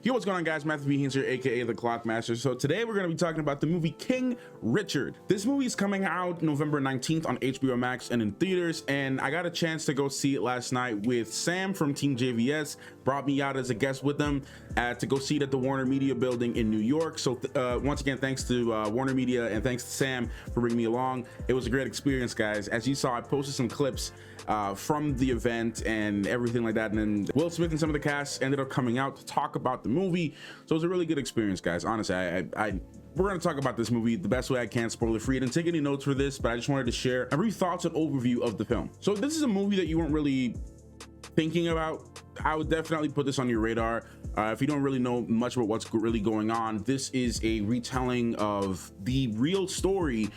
Yo, what's going on, guys? Matthew B. Haynes here, aka the Clockmaster. So today we're going to be talking about the movie King Richard. This movie is coming out November 19th on HBO Max and in theaters, and I got a chance to go see it last night with Sam from Team JVS. Brought me out as a guest with them to go see it at the Warner Media Building in New York. So once again, thanks to Warner Media and thanks to Sam for bringing me along. It was a great experience, guys. As you saw, I posted some clips from the event and everything like that, and then Will Smith and some of the cast ended up coming out to talk about the movie. So it was a really good experience, guys. Honestly, we're going to talk about this movie the best way I can, spoiler free. I didn't take any notes for this, but I just wanted to share a brief thoughts and overview of the film. So this is a movie that you weren't really thinking about. I would definitely put this on your radar. If you don't really know much about what's really going on, this is a retelling of the real story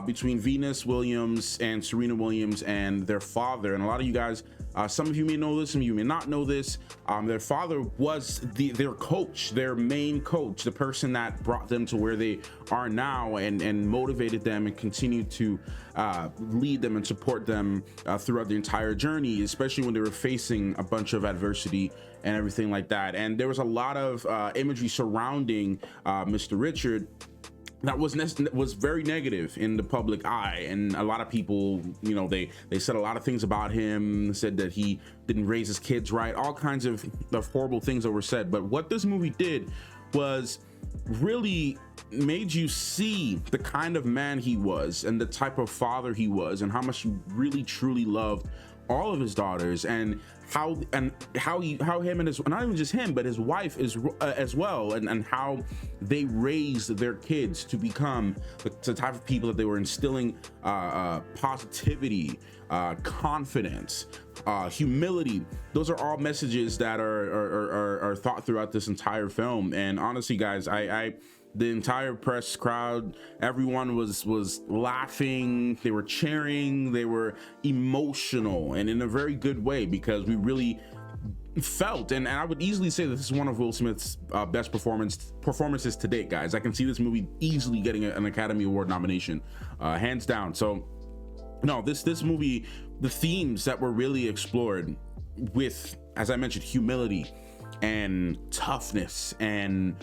between Venus Williams and Serena Williams and their father. And a lot of you guys, some of you may know this, some of you may not know this. Their father was their coach, their main coach, the person that brought them to where they are now and motivated them and continued to lead them and support them throughout the entire journey, especially when they were facing a bunch of adversity and everything like that. And there was a lot of imagery surrounding Mr. Richard that was very negative in the public eye, and a lot of people, you know, they said a lot of things about him, said that he didn't raise his kids right, all kinds of horrible things that were said. But what this movie did was really made you see the kind of man he was and the type of father he was and how much he really truly loved all of his daughters, and how him and his, not even just him, but his wife is as well, and how they raised their kids to become the type of people that they were instilling positivity, confidence, humility. Those are all messages that are thought throughout this entire film. And honestly, guys, the entire press crowd, everyone was laughing, they were cheering, they were emotional, and in a very good way, because we really felt, and I would easily say that this is one of Will Smith's best performances to date, guys. I can see this movie easily getting an Academy Award nomination, hands down. So no, this movie, the themes that were really explored with, as I mentioned, humility and toughness and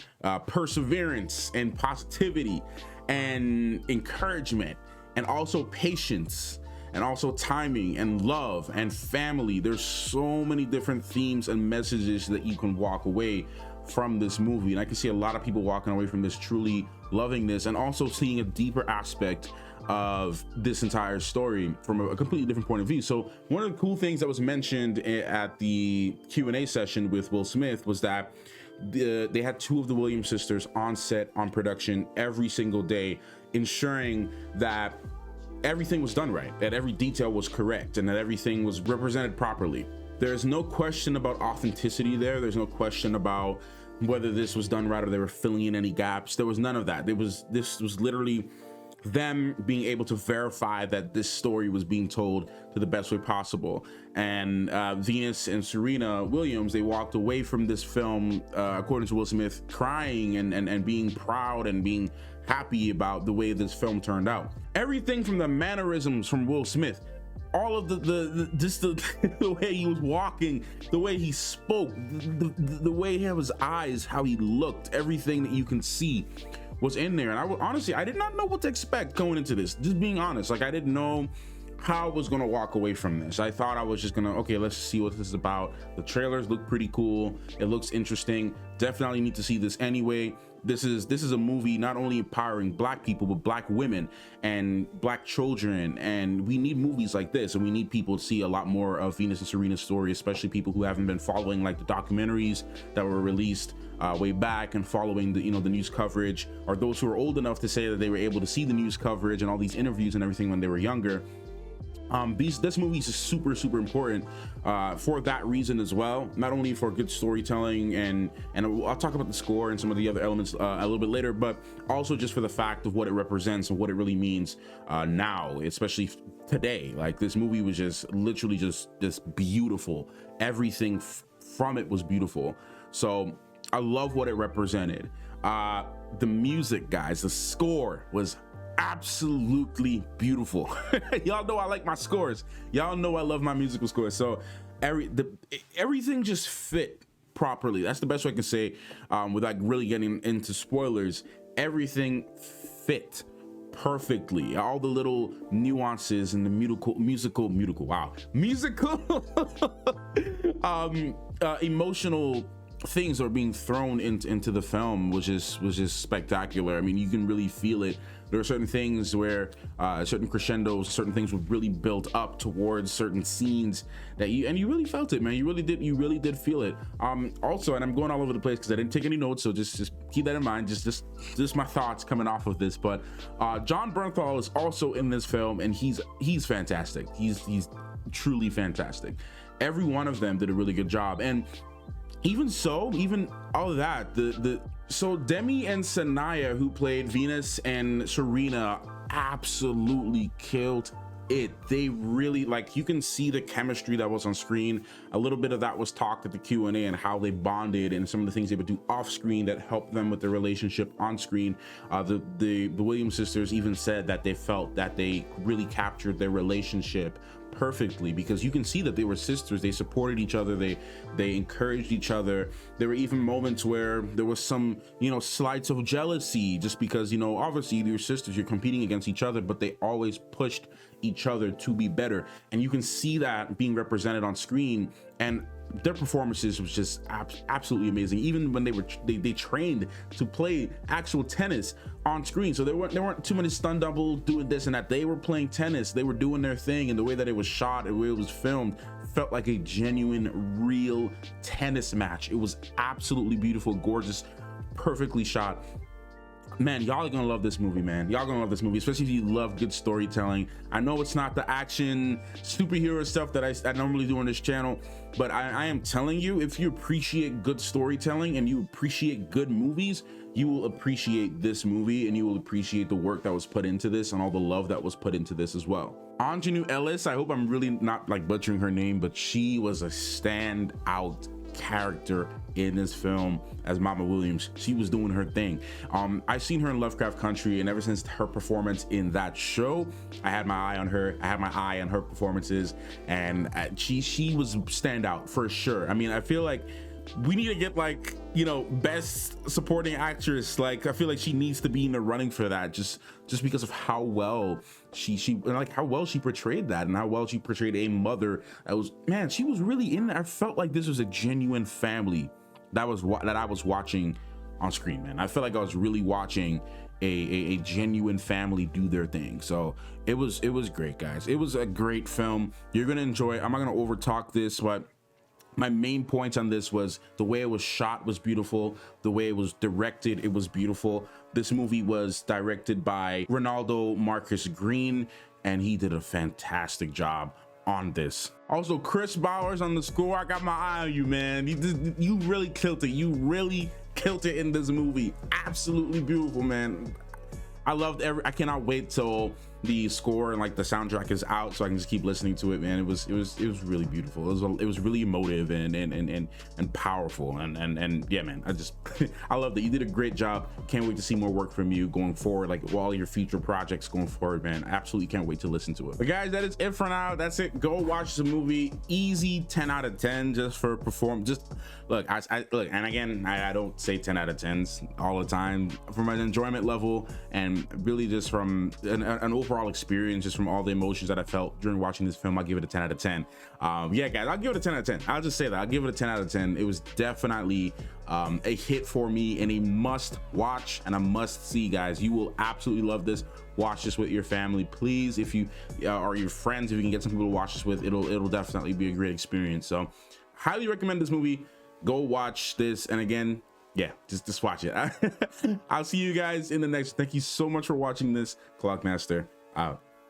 perseverance and positivity and encouragement, and also patience, and also timing and love and family. There's so many different themes and messages that you can walk away from this movie, and I can see a lot of people walking away from this truly loving this, and also seeing a deeper aspect of this entire story from a completely different point of view. So one of the cool things that was mentioned at the Q&A session with Will Smith was that they had two of the Williams sisters on set, on production every single day, ensuring that everything was done right, that every detail was correct, and that everything was represented properly. There's no question about authenticity there. There's no question about whether this was done right or they were filling in any gaps. There was none of that. This was literally them being able to verify that this story was being told to the best way possible. And Venus and Serena Williams, they walked away from this film, according to Will Smith, crying and being proud and being happy about the way this film turned out. Everything from the mannerisms from Will Smith, all of the way he was walking, the way he spoke, the way he had his eyes, how he looked, everything that you can see was in there. And honestly, I did not know what to expect going into this, just being honest. Like, I didn't know how I was gonna walk away from this. I thought I was just gonna, okay, let's see what this is about. The trailers look pretty cool, it looks interesting, definitely need to see this anyway. This is a movie not only empowering Black people, but Black women and Black children, and we need movies like this, and we need people to see a lot more of Venus and Serena's story, especially people who haven't been following like the documentaries that were released way back, and following the the news coverage, or those who are old enough to say that they were able to see the news coverage and all these interviews and everything when they were younger. This movie is super important for that reason as well, not only for good storytelling, and I'll talk about the score and some of the other elements a little bit later, but also just for the fact of what it represents and what it really means now, especially today. Like, this movie was just literally just beautiful. Everything from it was beautiful. So I love what it represented. The music, guys, the score was absolutely beautiful. Y'all know I like my scores. Y'all know I love my musical scores. So everything just fit properly. That's the best way I can say, without really getting into spoilers. Everything fit perfectly. All the little nuances and the musical emotional things are being thrown into the film, which is spectacular. I mean, you can really feel it. There are certain things where certain crescendos, certain things were really built up towards certain scenes that you really felt it, man. You really did feel it. Also, and I'm going all over the place because I didn't take any notes, so just keep that in mind. Just my thoughts coming off of this. But John Bernthal is also in this film, and he's fantastic. He's truly fantastic. Every one of them did a really good job, and even all of that, so Demi and Sanaya, who played Venus and Serena, absolutely killed it. They really, like, you can see the chemistry that was on screen. A little bit of that was talked at the Q&A and how they bonded and some of the things they would do off screen that helped them with their relationship on screen. The Williams sisters even said that they felt that they really captured their relationship perfectly, because you can see that they were sisters. They supported each other, they encouraged each other. There were even moments where there was some, slights of jealousy, just because, obviously you're sisters, you're competing against each other, but they always pushed each other to be better, and you can see that being represented on screen. And their performances was just absolutely amazing. Even when they trained to play actual tennis on screen, so there weren't too many stunt doubles doing this and that. They were playing tennis, they were doing their thing, and the way that it was shot and the way it was filmed felt like a genuine, real tennis match. It was absolutely beautiful, gorgeous, perfectly shot. Man, y'all are gonna love this movie, man. Y'all gonna love this movie, especially if you love good storytelling. I know it's not the action superhero stuff that I normally do on this channel, but I am telling you, if you appreciate good storytelling and you appreciate good movies, you will appreciate this movie, and you will appreciate the work that was put into this and all the love that was put into this as well. Anjanou Ellis, I hope I'm really not like butchering her name, but she was a standout character in this film as Mama Williams. She was doing her thing. I've seen her in Lovecraft Country, and ever since her performance in that show, I had my eye on her. I had my eye on her performances, and she was standout for sure. I mean, I feel like we need to get, like, best supporting actress. Like, I feel like she needs to be in the running for that, just because of how well how well she portrayed that, and how well she portrayed a mother that was, man, she was really in there. I felt like this was a genuine family that I was watching on screen, man. I felt like I was really watching a genuine family do their thing. So it was great, guys. It was a great film. You're gonna enjoy it. I'm not gonna over talk this, but my main points on this was the way it was shot was beautiful. The way it was directed, it was beautiful. This movie was directed by Ronaldo Marcus Green, and he did a fantastic job on this. Also, Chris Bowers on the score. I got my eye on you, man. You really killed it. You really killed it in this movie. Absolutely beautiful, man. I cannot wait till the score and like the soundtrack is out, so I can just keep listening to it, man. It was really beautiful. It was really emotive and powerful, and yeah, man, I love that. You did a great job. Can't wait to see more work from you going forward, like all your future projects going forward, man. Absolutely can't wait to listen to it. But guys, that is it for now. That's it. Go watch the movie. Easy 10 out of 10 just for perform. Just look, I look, and again, I don't say 10 out of 10s all the time. From an enjoyment level, and really just from an overall experience, just from all the emotions that I felt during watching this film, I'll give it a 10 out of 10. Yeah, guys, I'll give it a 10 out of 10. I'll just say that. I'll give it a 10 out of 10. It was definitely a hit for me, and a must watch and a must see, guys. You will absolutely love this. Watch this with your family, please. If you or your friends, if you can get some people to watch this with, it'll definitely be a great experience. So highly recommend this movie. Go watch this, and again, yeah, just watch it. I'll see you guys in the next. Thank you so much for watching this. Clockmaster out.